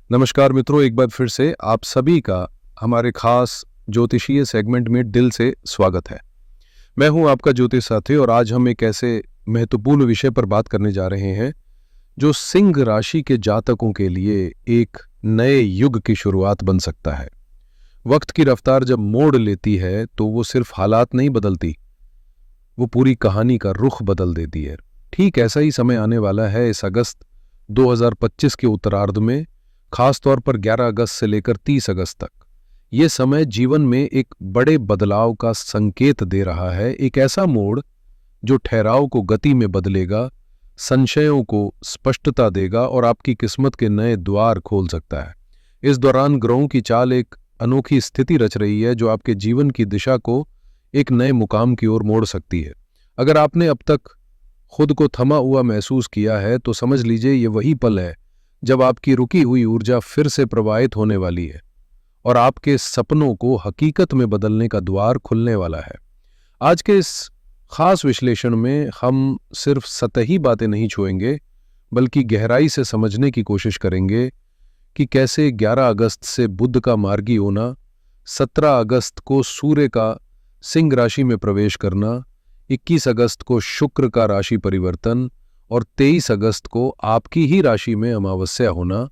नमस्कार मित्रों, एक बार फिर से आप सभी का हमारे खास ज्योतिषीय सेगमेंट में दिल से स्वागत है। मैं हूं आपका ज्योतिष साथी और आज हम एक ऐसे महत्वपूर्ण विषय पर बात करने जा रहे हैं जो सिंह राशि के जातकों के लिए एक नए युग की शुरुआत बन सकता है। वक्त की रफ्तार जब मोड़ लेती है तो वो सिर्फ हालात नहीं बदलती, वो पूरी कहानी का रुख बदल देती है। ठीक ऐसा ही समय आने वाला है इस अगस्त 2025 के उत्तरार्ध में, खास तौर पर 11 अगस्त से लेकर 30 अगस्त तक। ये समय जीवन में एक बड़े बदलाव का संकेत दे रहा है, एक ऐसा मोड़ जो ठहराव को गति में बदलेगा, संशयों को स्पष्टता देगा और आपकी किस्मत के नए द्वार खोल सकता है। इस दौरान ग्रहों की चाल एक अनोखी स्थिति रच रही है जो आपके जीवन की दिशा को एक नए मुकाम की ओर मोड़ सकती है। अगर आपने अब तक खुद को थमा हुआ महसूस किया है तो समझ लीजिए ये वही पल है जब आपकी रुकी हुई ऊर्जा फिर से प्रवाहित होने वाली है और आपके सपनों को हकीकत में बदलने का द्वार खुलने वाला है। आज के इस खास विश्लेषण में हम सिर्फ सतही बातें नहीं छुएंगे, बल्कि गहराई से समझने की कोशिश करेंगे कि कैसे 11 अगस्त से बुध का मार्गी होना, 17 अगस्त को सूर्य का सिंह राशि में प्रवेश करना, 21 अगस्त को शुक्र का राशि परिवर्तन और 23 अगस्त को आपकी ही राशि में अमावस्या होना,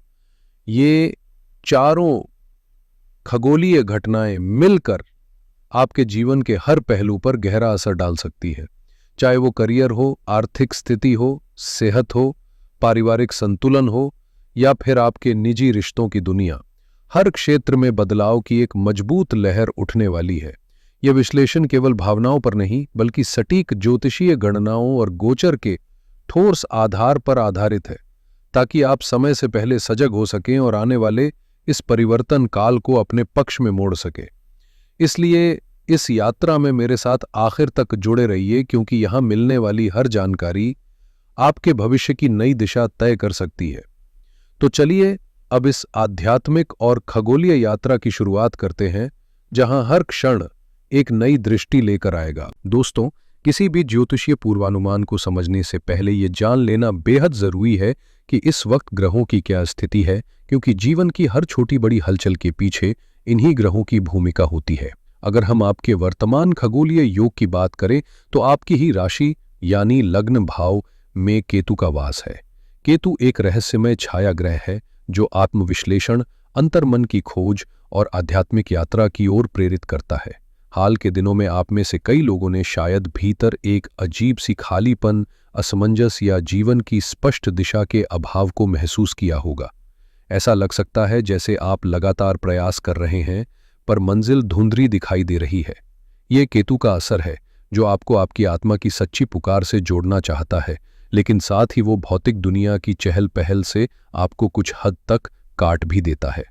ये चारों खगोलीय घटनाएं मिलकर आपके जीवन के हर पहलू पर गहरा असर डाल सकती है। चाहे वो करियर हो, आर्थिक स्थिति हो, सेहत हो, पारिवारिक संतुलन हो या फिर आपके निजी रिश्तों की दुनिया, हर क्षेत्र में बदलाव की एक मजबूत लहर उठने वाली है। यह विश्लेषण केवल भावनाओं पर नहीं, बल्कि सटीक ज्योतिषीय गणनाओं और गोचर के ठोस आधार पर आधारित है, ताकि आप समय से पहले सजग हो सकें और आने वाले इस परिवर्तन काल को अपने पक्ष में मोड़ सके। इसलिए इस यात्रा में मेरे साथ आखिर तक जुड़े रहिए, क्योंकि यहां मिलने वाली हर जानकारी आपके भविष्य की नई दिशा तय कर सकती है। तो चलिए अब इस आध्यात्मिक और खगोलीय यात्रा की शुरुआत करते हैं, जहां हर क्षण एक नई दृष्टि लेकर आएगा। दोस्तों, किसी भी ज्योतिषीय पूर्वानुमान को समझने से पहले ये जान लेना बेहद जरूरी है कि इस वक्त ग्रहों की क्या स्थिति है, क्योंकि जीवन की हर छोटी बड़ी हलचल के पीछे इन्हीं ग्रहों की भूमिका होती है। अगर हम आपके वर्तमान खगोलीय योग की बात करें तो आपकी ही राशि यानी लग्न भाव में केतु का वास है। केतु एक रहस्यमय छाया ग्रह है जो आत्मविश्लेषण, अंतर्मन की खोज और आध्यात्मिक यात्रा की ओर प्रेरित करता है। हाल के दिनों में आप में से कई लोगों ने शायद भीतर एक अजीब सी खालीपन, असमंजस या जीवन की स्पष्ट दिशा के अभाव को महसूस किया होगा। ऐसा लग सकता है जैसे आप लगातार प्रयास कर रहे हैं पर मंजिल धुंधली दिखाई दे रही है। ये केतु का असर है जो आपको आपकी आत्मा की सच्ची पुकार से जोड़ना चाहता है, लेकिन साथ ही वो भौतिक दुनिया की चहल पहल से आपको कुछ हद तक काट भी देता है।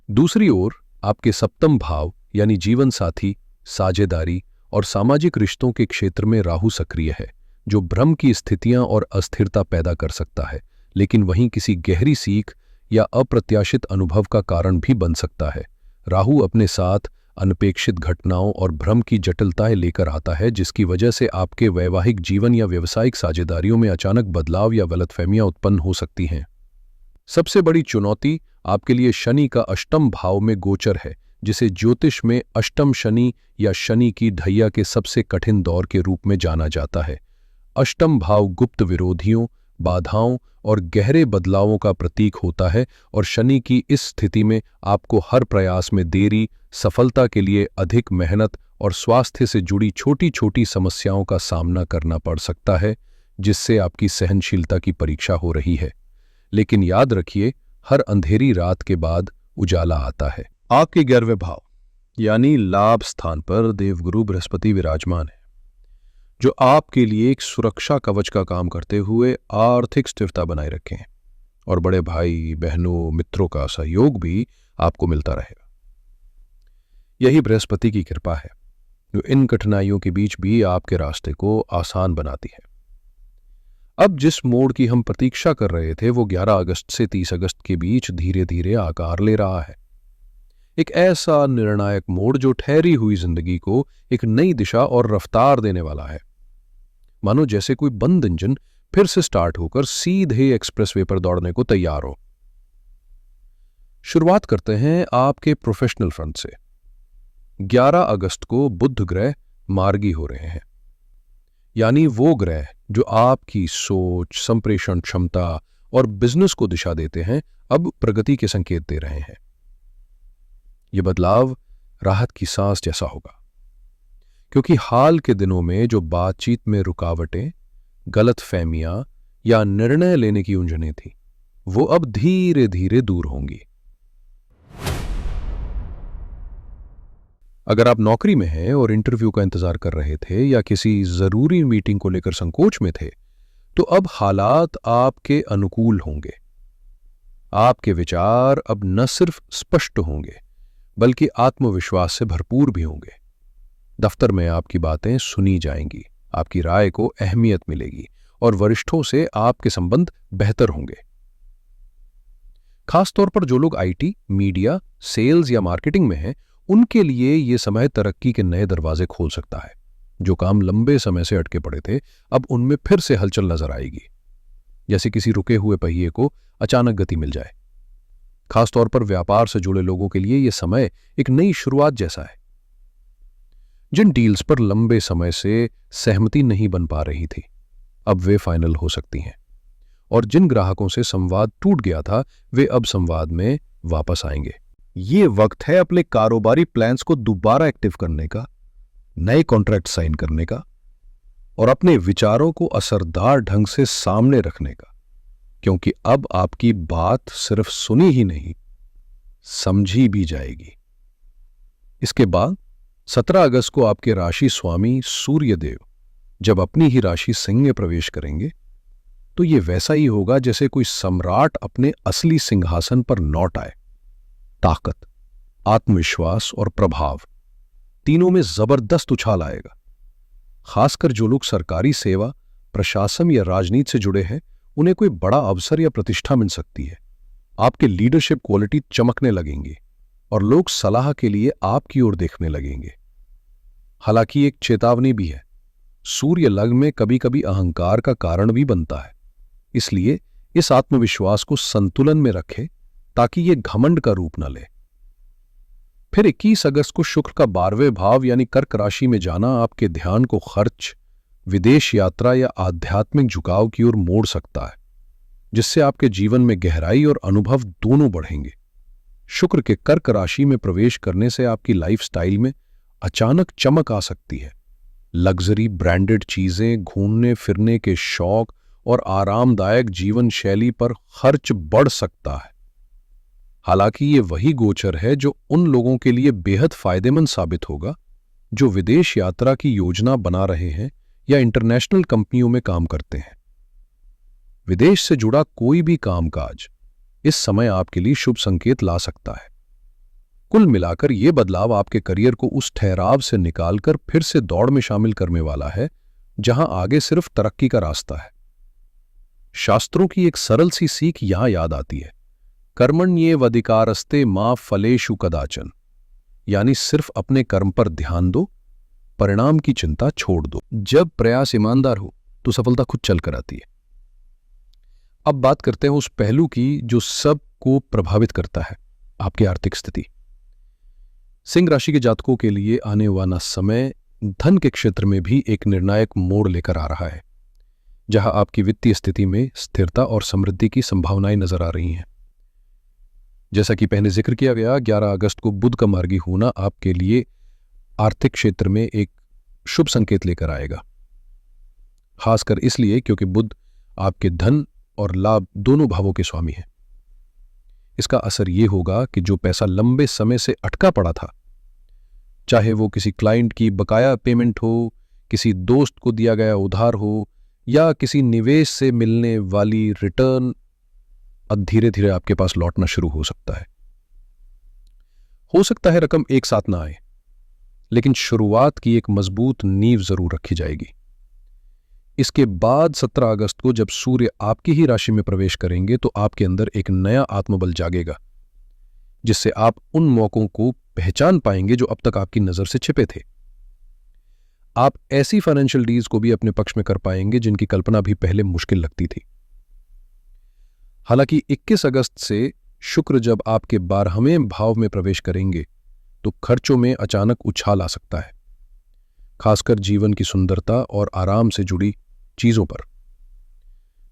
दूसरी ओर आपके सप्तम भाव यानी जीवन साथी, साझेदारी और सामाजिक रिश्तों के क्षेत्र में राहु सक्रिय है, जो भ्रम की स्थितियां और अस्थिरता पैदा कर सकता है, लेकिन वहीं किसी गहरी सीख या अप्रत्याशित अनुभव का कारण भी बन सकता है। राहु अपने साथ अनपेक्षित घटनाओं और भ्रम की जटिलताएं लेकर आता है, जिसकी वजह से आपके वैवाहिक जीवन या व्यावसायिक साझेदारियों में अचानक बदलाव या गलतफहमियां उत्पन्न हो सकती हैं। सबसे बड़ी चुनौती आपके लिए शनि का अष्टम भाव में गोचर है, जिसे ज्योतिष में अष्टम शनि या शनि की ढैया के सबसे कठिन दौर के रूप में जाना जाता है। अष्टम भाव गुप्त विरोधियों, बाधाओं और गहरे बदलावों का प्रतीक होता है और शनि की इस स्थिति में आपको हर प्रयास में देरी, सफलता के लिए अधिक मेहनत और स्वास्थ्य से जुड़ी छोटी छोटी समस्याओं का सामना करना पड़ सकता है, जिससे आपकी सहनशीलता की परीक्षा हो रही है। लेकिन याद रखिए, हर अंधेरी रात के बाद उजाला आता है। आपके 11वें भाव यानी लाभ स्थान पर देवगुरु बृहस्पति विराजमान है, जो आपके लिए एक सुरक्षा कवच का काम करते हुए आर्थिक स्थिरता बनाए रखें और बड़े भाई बहनों मित्रों का सहयोग भी आपको मिलता रहेगा। यही बृहस्पति की कृपा है जो इन कठिनाइयों के बीच भी आपके रास्ते को आसान बनाती है। अब जिस मोड़ की हम प्रतीक्षा कर रहे थे वो 11 अगस्त से 30 अगस्त के बीच धीरे धीरे आकार ले रहा है। एक ऐसा निर्णायक मोड़ जो ठहरी हुई जिंदगी को एक नई दिशा और रफ्तार देने वाला है। मानो जैसे कोई बंद इंजन फिर से स्टार्ट होकर सीधे एक्सप्रेसवे पर दौड़ने को तैयार हो। शुरुआत करते हैं आपके प्रोफेशनल फ्रंट से। 11 अगस्त को बुध ग्रह मार्गी हो रहे हैं, यानी वो ग्रह जो आपकी सोच, संप्रेषण क्षमता और बिजनेस को दिशा देते हैं, अब प्रगति के संकेत दे रहे हैं। यह बदलाव राहत की सांस जैसा होगा, क्योंकि हाल के दिनों में जो बातचीत में रुकावटें, गलतफहमियां या निर्णय लेने की उलझनें थी, वो अब धीरे धीरे दूर होंगी। अगर आप नौकरी में हैं और इंटरव्यू का इंतजार कर रहे थे या किसी जरूरी मीटिंग को लेकर संकोच में थे, तो अब हालात आपके अनुकूल होंगे। आपके विचार अब न सिर्फ स्पष्ट होंगे, बल्कि आत्मविश्वास से भरपूर भी होंगे। दफ्तर में आपकी बातें सुनी जाएंगी, आपकी राय को अहमियत मिलेगी और वरिष्ठों से आपके संबंध बेहतर होंगे। खासतौर पर जो लोग आईटी, मीडिया, सेल्स या मार्केटिंग में हैं, उनके लिए ये समय तरक्की के नए दरवाजे खोल सकता है। जो काम लंबे समय से अटके पड़े थे, अब उनमें फिर से हलचल नजर आएगी, जैसे किसी रुके हुए पहिए को अचानक गति मिल जाए। खासतौर पर व्यापार से जुड़े लोगों के लिए यह समय एक नई शुरुआत जैसा है। जिन डील्स पर लंबे समय से सहमति नहीं बन पा रही थी, अब वे फाइनल हो सकती हैं, और जिन ग्राहकों से संवाद टूट गया था, वे अब संवाद में वापस आएंगे। ये वक्त है अपने कारोबारी प्लान्स को दोबारा एक्टिव करने का, नए कॉन्ट्रैक्ट साइन करने का और अपने विचारों को असरदार ढंग से सामने रखने का, क्योंकि अब आपकी बात सिर्फ सुनी ही नहीं, समझी भी जाएगी। इसके बाद 17 अगस्त को आपके राशि स्वामी सूर्यदेव जब अपनी ही राशि सिंह में प्रवेश करेंगे, तो ये वैसा ही होगा जैसे कोई सम्राट अपने असली सिंहासन पर लौट आए। ताकत, आत्मविश्वास और प्रभाव तीनों में जबरदस्त उछाल आएगा। खासकर जो लोग सरकारी सेवा, प्रशासन या राजनीति से जुड़े हैं, उन्हें कोई बड़ा अवसर या प्रतिष्ठा मिल सकती है। आपके लीडरशिप क्वालिटी चमकने लगेंगी और लोग सलाह के लिए आपकी ओर देखने लगेंगे। हालांकि एक चेतावनी भी है, सूर्य लग्न में कभी कभी अहंकार का कारण भी बनता है, इसलिए इस आत्मविश्वास को संतुलन में रखें ताकि यह घमंड का रूप न ले। फिर 21 अगस्त को शुक्र का 12वें भाव यानी कर्क राशि में जाना आपके ध्यान को खर्च, विदेश यात्रा या आध्यात्मिक झुकाव की ओर मोड़ सकता है, जिससे आपके जीवन में गहराई और अनुभव दोनों बढ़ेंगे। शुक्र के कर्क राशि में प्रवेश करने से आपकी लाइफस्टाइल में अचानक चमक आ सकती है। लग्जरी ब्रांडेड चीजें, घूमने फिरने के शौक और आरामदायक जीवन शैली पर खर्च बढ़ सकता है। हालांकि ये वही गोचर है जो उन लोगों के लिए बेहद फायदेमंद साबित होगा जो विदेश यात्रा की योजना बना रहे हैं या इंटरनेशनल कंपनियों में काम करते हैं। विदेश से जुड़ा कोई भी कामकाज इस समय आपके लिए शुभ संकेत ला सकता है। कुल मिलाकर यह बदलाव आपके करियर को उस ठहराव से निकालकर फिर से दौड़ में शामिल करने वाला है जहां आगे सिर्फ तरक्की का रास्ता है। शास्त्रों की एक सरल सी सीख यहां याद आती है, कर्मण्येवाधिकारस्ते मा फलेषु कदाचन, यानी सिर्फ अपने कर्म पर ध्यान दो, परिणाम की चिंता छोड़ दो। जब प्रयास ईमानदार हो तो सफलता खुद चलकर आती है। अब बात करते हैं उस पहलू की जो सबको प्रभावित करता है, आपकी आर्थिक स्थिति। सिंह राशि के जातकों के लिए आने वाला समय धन के क्षेत्र में भी एक निर्णायक मोड़ लेकर आ रहा है, जहां आपकी वित्तीय स्थिति में स्थिरता और समृद्धि की संभावनाएं नजर आ रही हैं। जैसा कि पहले जिक्र किया गया, 11 अगस्त को बुध का मार्गी होना आपके लिए आर्थिक क्षेत्र में एक शुभ संकेत लेकर आएगा, खासकर इसलिए क्योंकि बुध आपके धन और लाभ दोनों भावों के स्वामी हैं। इसका असर यह होगा कि जो पैसा लंबे समय से अटका पड़ा था, चाहे वो किसी क्लाइंट की बकाया पेमेंट हो, किसी दोस्त को दिया गया उधार हो या किसी निवेश से मिलने वाली रिटर्न, अब धीरे धीरे आपके पास लौटना शुरू हो सकता है। हो सकता है रकम एक साथ ना आए, लेकिन शुरुआत की एक मजबूत नींव जरूर रखी जाएगी। इसके बाद 17 अगस्त को जब सूर्य आपकी ही राशि में प्रवेश करेंगे तो आपके अंदर एक नया आत्मबल जागेगा, जिससे आप उन मौकों को पहचान पाएंगे जो अब तक आपकी नजर से छिपे थे। आप ऐसी फाइनेंशियल डील्स को भी अपने पक्ष में कर पाएंगे जिनकी कल्पना भी पहले मुश्किल लगती थी। हालांकि 21 अगस्त से शुक्र जब आपके 12वें भाव में प्रवेश करेंगे तो खर्चों में अचानक उछाल आ सकता है, खासकर जीवन की सुंदरता और आराम से जुड़ी चीजों पर,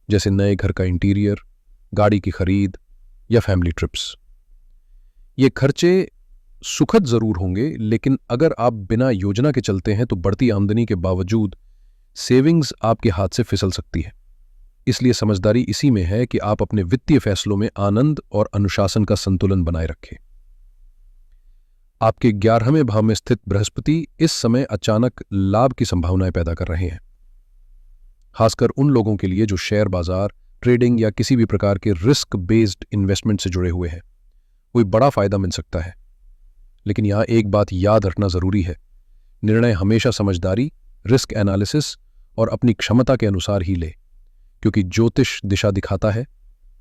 जैसे नए घर का इंटीरियर, गाड़ी की खरीद या फैमिली ट्रिप्स। ये खर्चे सुखद जरूर होंगे, लेकिन अगर आप बिना योजना के चलते हैं तो बढ़ती आमदनी के बावजूद सेविंग्स आपके हाथ से फिसल सकती है। इसलिए समझदारी इसी में है कि आप अपने वित्तीय फैसलों में आनंद और अनुशासन का संतुलन बनाए रखें। आपके 11वें भाव में स्थित बृहस्पति इस समय अचानक लाभ की संभावनाएं पैदा कर रहे हैं, खासकर उन लोगों के लिए जो शेयर बाजार, ट्रेडिंग या किसी भी प्रकार के रिस्क बेस्ड इन्वेस्टमेंट से जुड़े हुए हैं। कोई बड़ा फायदा मिल सकता है, लेकिन यहां एक बात याद रखना जरूरी है, निर्णय हमेशा समझदारी, रिस्क एनालिसिस और अपनी क्षमता के अनुसार ही ले, क्योंकि ज्योतिष दिशा दिखाता है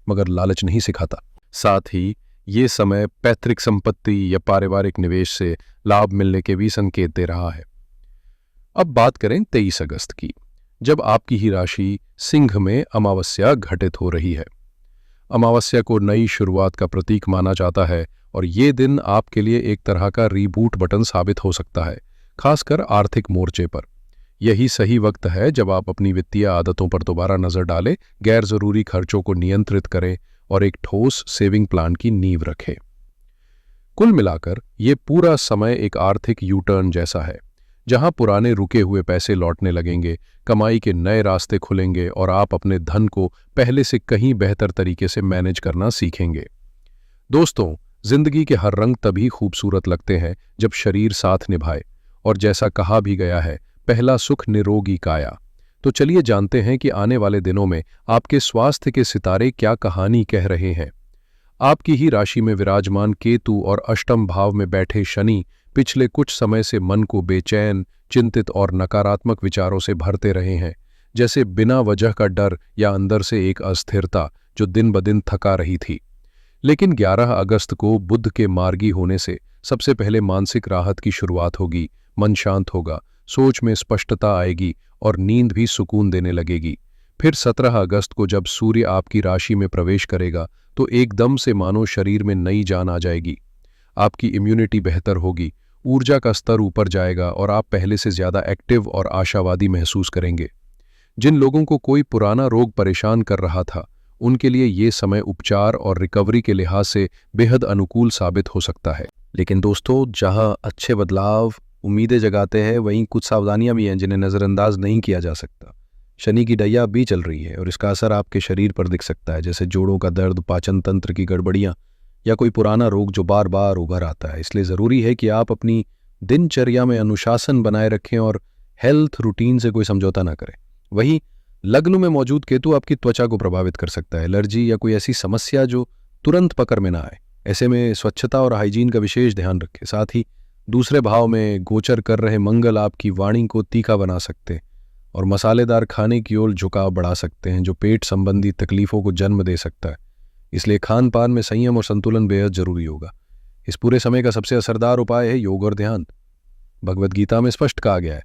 मगर लालच नहीं सिखाता। साथ ही ये समय पैतृक संपत्ति या पारिवारिक निवेश से लाभ मिलने के भी संकेत दे रहा है। अब बात करें 23 अगस्त की, जब आपकी ही राशि सिंह में अमावस्या घटित हो रही है। अमावस्या को नई शुरुआत का प्रतीक माना जाता है और ये दिन आपके लिए एक तरह का रीबूट बटन साबित हो सकता है, खासकर आर्थिक मोर्चे पर। यही सही वक्त है जब आप अपनी वित्तीय आदतों पर दोबारा नजर डालें, गैर जरूरी खर्चों को नियंत्रित करें और एक ठोस सेविंग प्लान की नींव रखें। कुल मिलाकर ये पूरा समय एक आर्थिक यू टर्न जैसा है, जहां पुराने रुके हुए पैसे लौटने लगेंगे, कमाई के नए रास्ते खुलेंगे और आप अपने धन को पहले से कहीं बेहतर तरीके से मैनेज करना सीखेंगे। दोस्तों, जिंदगी के हर रंग तभी खूबसूरत लगते हैं जब शरीर साथ निभाए, और जैसा कहा भी गया है, पहला सुख निरोगी काया। तो चलिए जानते हैं कि आने वाले दिनों में आपके स्वास्थ्य के सितारे क्या कहानी कह रहे हैं। आपकी ही राशि में विराजमान केतु और अष्टम भाव में बैठे शनि पिछले कुछ समय से मन को बेचैन, चिंतित और नकारात्मक विचारों से भरते रहे हैं, जैसे बिना वजह का डर या अंदर से एक अस्थिरता जो दिन ब दिन थका रही थी। लेकिन 11 अगस्त को बुध के मार्गी होने से सबसे पहले मानसिक राहत की शुरुआत होगी, मन शांत होगा, सोच में स्पष्टता आएगी और नींद भी सुकून देने लगेगी। फिर 17 अगस्त को जब सूर्य आपकी राशि में प्रवेश करेगा तो एकदम से मानो शरीर में नई जान आ जाएगी। आपकी इम्यूनिटी बेहतर होगी, ऊर्जा का स्तर ऊपर जाएगा और आप पहले से ज्यादा एक्टिव और आशावादी महसूस करेंगे। जिन लोगों को कोई पुराना रोग परेशान कर रहा था, उनके लिए ये समय उपचार और रिकवरी के लिहाज से बेहद अनुकूल साबित हो सकता है। लेकिन दोस्तों, जहां अच्छे बदलाव उम्मीदें जगाते हैं, वहीं कुछ सावधानियां भी हैं जिन्हें नज़रअंदाज नहीं किया जा सकता। शनि की डैया भी चल रही है और इसका असर आपके शरीर पर दिख सकता है, जैसे जोड़ों का दर्द, पाचन तंत्र की गड़बड़ियां या कोई पुराना रोग जो बार बार उभर आता है। इसलिए ज़रूरी है कि आप अपनी दिनचर्या में अनुशासन बनाए रखें और हेल्थ रूटीन से कोई समझौता ना करें। वहीं लग्न में मौजूद केतु आपकी त्वचा को प्रभावित कर सकता है, एलर्जी या कोई ऐसी समस्या जो तुरंत पकड़ में ना आए। ऐसे में स्वच्छता और हाइजीन का विशेष ध्यान रखें। साथ ही दूसरे भाव में गोचर कर रहे मंगल आपकी वाणी को तीखा बना सकते हैं और मसालेदार खाने की ओर झुकाव बढ़ा सकते हैं, जो पेट संबंधी तकलीफों को जन्म दे सकता है। इसलिए खान पान में संयम और संतुलन बेहद जरूरी होगा। इस पूरे समय का सबसे असरदार उपाय है योग और ध्यान। भगवद गीता में स्पष्ट कहा गया है,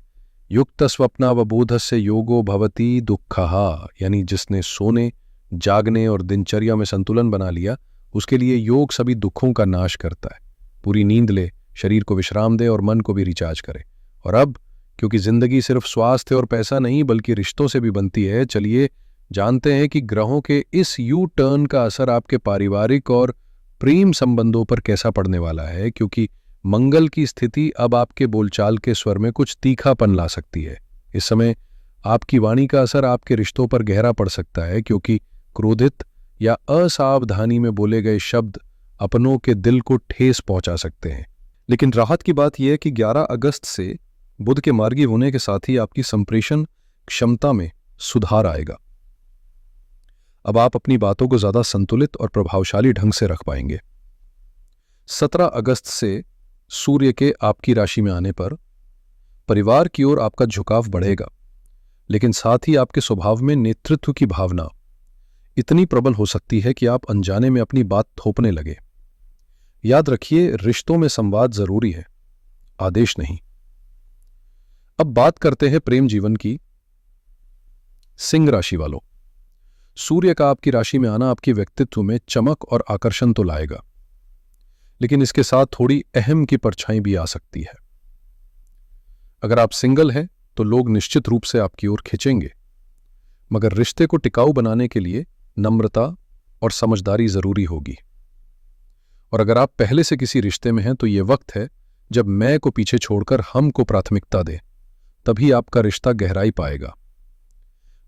युक्त स्वप्नावबोधस्य योगो भवति दुःखः, यानी जिसने सोने, जागने और दिनचर्या में संतुलन बना लिया, उसके लिए योग सभी दुखों का नाश करता है। पूरी नींद ले, शरीर को विश्राम दे और मन को भी रिचार्ज करे। और अब, क्योंकि जिंदगी सिर्फ स्वास्थ्य और पैसा नहीं बल्कि रिश्तों से भी बनती है, चलिए जानते हैं कि ग्रहों के इस यू टर्न का असर आपके पारिवारिक और प्रेम संबंधों पर कैसा पड़ने वाला है। क्योंकि मंगल की स्थिति अब आपके बोलचाल के स्वर में कुछ तीखापन ला सकती है। इस समय आपकी वाणी का असर आपके रिश्तों पर गहरा पड़ सकता है, क्योंकि क्रोधित या असावधानी में बोले गए शब्द अपनों के दिल को ठेस पहुंचा सकते हैं। लेकिन राहत की बात यह है कि 11 अगस्त से बुध के मार्गी होने के साथ ही आपकी संप्रेषण क्षमता में सुधार आएगा। अब आप अपनी बातों को ज्यादा संतुलित और प्रभावशाली ढंग से रख पाएंगे। 17 अगस्त से सूर्य के आपकी राशि में आने पर परिवार की ओर आपका झुकाव बढ़ेगा, लेकिन साथ ही आपके स्वभाव में नेतृत्व की भावना इतनी प्रबल हो सकती है कि आप अनजाने में अपनी बात थोपने लगे। याद रखिए, रिश्तों में संवाद जरूरी है, आदेश नहीं। अब बात करते हैं प्रेम जीवन की। सिंह राशि वालों, सूर्य का आपकी राशि में आना आपके व्यक्तित्व में चमक और आकर्षण तो लाएगा, लेकिन इसके साथ थोड़ी अहम की परछाई भी आ सकती है। अगर आप सिंगल हैं तो लोग निश्चित रूप से आपकी ओर खिंचेंगे, मगर रिश्ते को टिकाऊ बनाने के लिए नम्रता और समझदारी जरूरी होगी। और अगर आप पहले से किसी रिश्ते में हैं तो यह वक्त है जब मैं को पीछे छोड़कर हम को प्राथमिकता दें, तभी आपका रिश्ता गहराई पाएगा।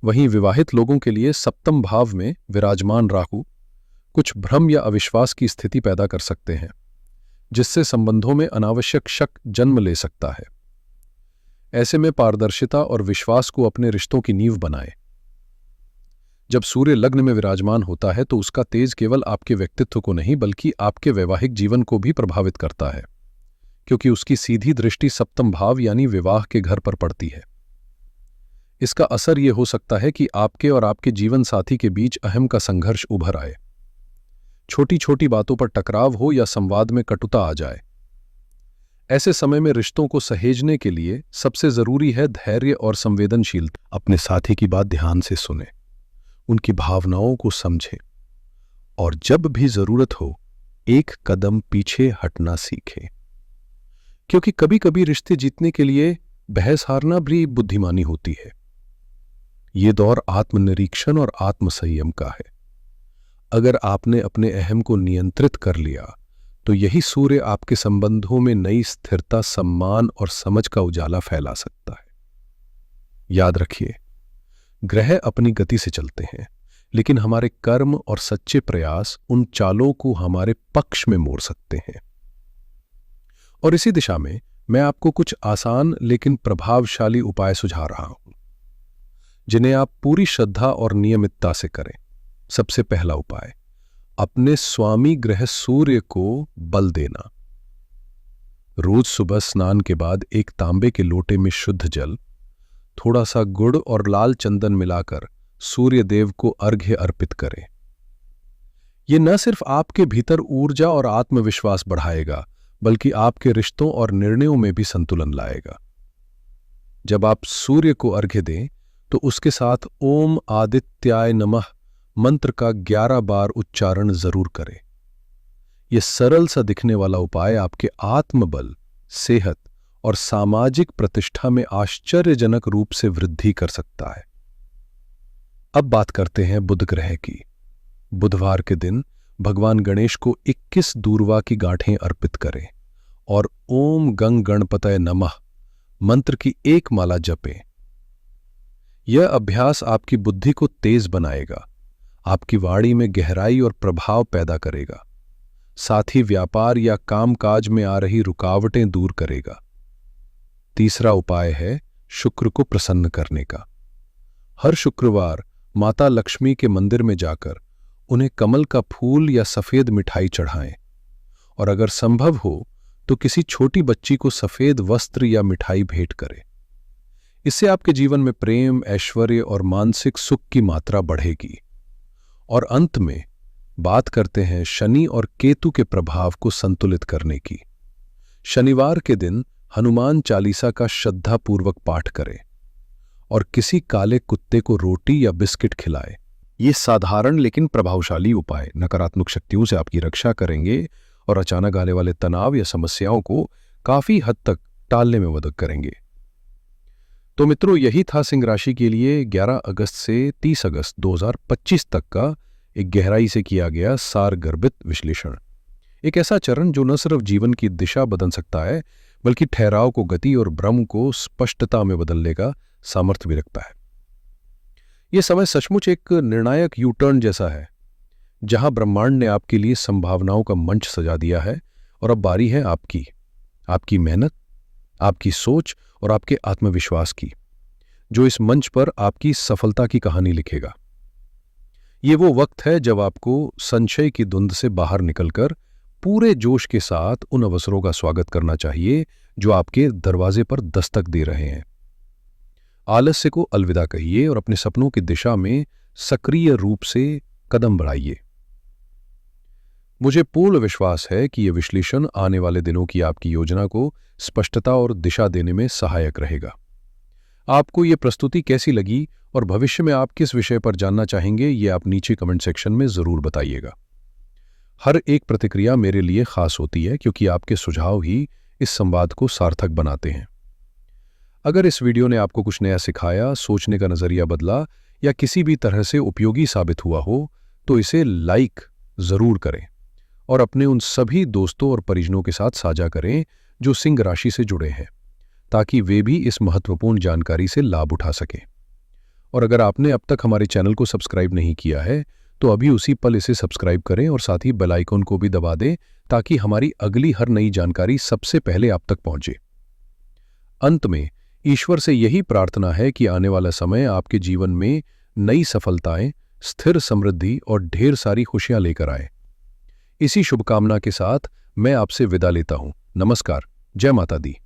वहीं विवाहित लोगों के लिए सप्तम भाव में विराजमान राहु कुछ भ्रम या अविश्वास की स्थिति पैदा कर सकते हैं, जिससे संबंधों में अनावश्यक शक जन्म ले सकता है। ऐसे में पारदर्शिता और विश्वास को अपने रिश्तों की नींव बनाएं। जब सूर्य लग्न में विराजमान होता है तो उसका तेज केवल आपके व्यक्तित्व को नहीं बल्कि आपके वैवाहिक जीवन को भी प्रभावित करता है, क्योंकि उसकी सीधी दृष्टि सप्तम भाव यानी विवाह के घर पर पड़ती है। इसका असर यह हो सकता है कि आपके और आपके जीवन साथी के बीच अहम का संघर्ष उभर आए, छोटी छोटी बातों पर टकराव हो या संवाद में कटुता आ जाए। ऐसे समय में रिश्तों को सहेजने के लिए सबसे जरूरी है धैर्य और संवेदनशीलता। अपने साथी की बात ध्यान से सुने, उनकी भावनाओं को समझें और जब भी जरूरत हो एक कदम पीछे हटना सीखें, क्योंकि कभी कभी रिश्ते जीतने के लिए बहस हारना भी बुद्धिमानी होती है। ये दौर आत्मनिरीक्षण और आत्मसंयम का है। अगर आपने अपने अहम को नियंत्रित कर लिया तो यही सूर्य आपके संबंधों में नई स्थिरता, सम्मान और समझ का उजाला फैला सकता है। याद रखिए, ग्रह अपनी गति से चलते हैं, लेकिन हमारे कर्म और सच्चे प्रयास उन चालों को हमारे पक्ष में मोड़ सकते हैं। और इसी दिशा में मैं आपको कुछ आसान लेकिन प्रभावशाली उपाय सुझा रहा हूं, जिन्हें आप पूरी श्रद्धा और नियमितता से करें। सबसे पहला उपाय, अपने स्वामी ग्रह सूर्य को बल देना। रोज सुबह स्नान के बाद एक तांबे के लोटे में शुद्ध जल, थोड़ा सा गुड़ और लाल चंदन मिलाकर सूर्य देव को अर्घ्य अर्पित करें। यह न सिर्फ आपके भीतर ऊर्जा और आत्मविश्वास बढ़ाएगा, बल्कि आपके रिश्तों और निर्णयों में भी संतुलन लाएगा। जब आप सूर्य को अर्घ्य दें तो उसके साथ ओम आदित्याय नमः मंत्र का 11 बार उच्चारण जरूर करें। यह सरल सा दिखने वाला उपाय आपके आत्मबल, सेहत और सामाजिक प्रतिष्ठा में आश्चर्यजनक रूप से वृद्धि कर सकता है। अब बात करते हैं बुध ग्रह की। बुधवार के दिन भगवान गणेश को 21 दूर्वा की गांठें अर्पित करें और ओम गंग गणपतये नमः मंत्र की एक माला जपें। यह अभ्यास आपकी बुद्धि को तेज बनाएगा, आपकी वाणी में गहराई और प्रभाव पैदा करेगा, साथ ही व्यापार या कामकाज में आ रही रुकावटें दूर करेगा। तीसरा उपाय है शुक्र को प्रसन्न करने का। हर शुक्रवार माता लक्ष्मी के मंदिर में जाकर उन्हें कमल का फूल या सफेद मिठाई चढ़ाएं, और अगर संभव हो तो किसी छोटी बच्ची को सफेद वस्त्र या मिठाई भेंट करें। इससे आपके जीवन में प्रेम, ऐश्वर्य और मानसिक सुख की मात्रा बढ़ेगी। और अंत में बात करते हैं शनि और केतु के प्रभाव को संतुलित करने की। शनिवार के दिन हनुमान चालीसा का श्रद्धापूर्वक पाठ करें और किसी काले कुत्ते को रोटी या बिस्किट खिलाएं। ये साधारण लेकिन प्रभावशाली उपाय नकारात्मक शक्तियों से आपकी रक्षा करेंगे और अचानक आने वाले तनाव या समस्याओं को काफी हद तक टालने में मदद करेंगे। तो मित्रों, यही था सिंह राशि के लिए 11 अगस्त से 30 अगस्त 2025 तक का एक गहराई से किया गया सारगर्भित विश्लेषण। एक ऐसा चरण जो न सिर्फ जीवन की दिशा बदल सकता है, बल्कि ठहराव को गति और भ्रम को स्पष्टता में बदलने का सामर्थ्य भी रखता है। यह समय सचमुच एक निर्णायक यू टर्न जैसा है, जहां ब्रह्मांड ने आपके लिए संभावनाओं का मंच सजा दिया है। और अब बारी है आपकी मेहनत, आपकी सोच और आपके आत्मविश्वास की, जो इस मंच पर आपकी सफलता की कहानी लिखेगा। ये वो वक्त है जब आपको संशय की धुंध से बाहर निकलकर पूरे जोश के साथ उन अवसरों का स्वागत करना चाहिए जो आपके दरवाजे पर दस्तक दे रहे हैं। आलस्य को अलविदा कहिए और अपने सपनों की दिशा में सक्रिय रूप से कदम बढ़ाइए। मुझे पूर्ण विश्वास है कि यह विश्लेषण आने वाले दिनों की आपकी योजना को स्पष्टता और दिशा देने में सहायक रहेगा। आपको ये प्रस्तुति कैसी लगी और भविष्य में आप किस विषय पर जानना चाहेंगे ये आप नीचे कमेंट सेक्शन में ज़रूर बताइएगा। हर एक प्रतिक्रिया मेरे लिए खास होती है क्योंकि आपके सुझाव ही इस संवाद को सार्थक बनाते हैं। अगर इस वीडियो ने आपको कुछ नया सिखाया, सोचने का नज़रिया बदला या किसी भी तरह से उपयोगी साबित हुआ हो तो इसे लाइक ज़रूर करें और अपने उन सभी दोस्तों और परिजनों के साथ साझा करें जो सिंह राशि से जुड़े हैं, ताकि वे भी इस महत्वपूर्ण जानकारी से लाभ उठा सकें। और अगर आपने अब तक हमारे चैनल को सब्सक्राइब नहीं किया है तो अभी उसी पल इसे सब्सक्राइब करें और साथ ही बेल आइकन को भी दबा दें ताकि हमारी अगली हर नई जानकारी सबसे पहले आप तक पहुंचे। अंत में ईश्वर से यही प्रार्थना है कि आने वाला समय आपके जीवन में नई सफलताएं, स्थिर समृद्धि और ढेर सारी खुशियां लेकर आए। इसी शुभकामना के साथ मैं आपसे विदा लेता हूं। नमस्कार। जय माता दी।